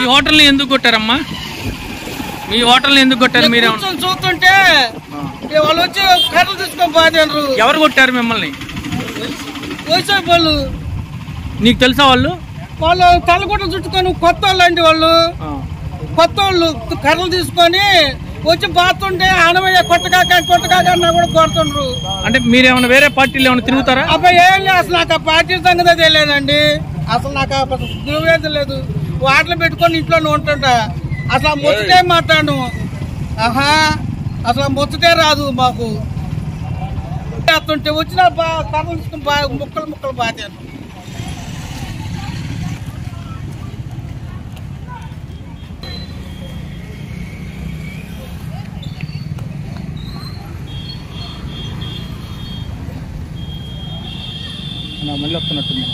ఈ హోటల్ని ఎందుకు కొట్టారమ్మా? మీ హోటల్ని ఎందుకు కొట్టారు? మీరు చూస్తుంటే వాళ్ళు వచ్చి కర్రలు తీసుకొని బాధారు. ఎవరు కొట్టారు మిమ్మల్ని? వైసీపీ వాళ్ళు. నీకు తెలుసా వాళ్ళు? వాళ్ళు తలగుడ్డ చుట్టుకొని కొత్త వాళ్ళు అండి. వాళ్ళు కొత్త వాళ్ళు కర్రలు తీసుకొని వచ్చి బాతుంటే ఆనమయ్య కొట్టకాక అన్నా కూడా కొడుతుండ్రు. అంటే మీరేమన్నా వేరే పార్టీలు ఏమైనా తిరుగుతారా? అబ్బాయి ఏం లేదు, అసలు నాకు ఆ పార్టీ సంగతి తెలియదండి. అసలు నాకు దుర్వేద లేదు. వాటిలో పెట్టుకొని ఇంట్లోనే ఉంటుంటా. అసలు ముచ్చటే మాట్లాడు. అసలు ముచ్చటే రాదు మాకు. చేస్తుంటే వచ్చిన కర్రలు తీసుకుని ముక్కలు ముక్కలు బాతాను. మళ్ళీ వస్తున్నట్టుంది.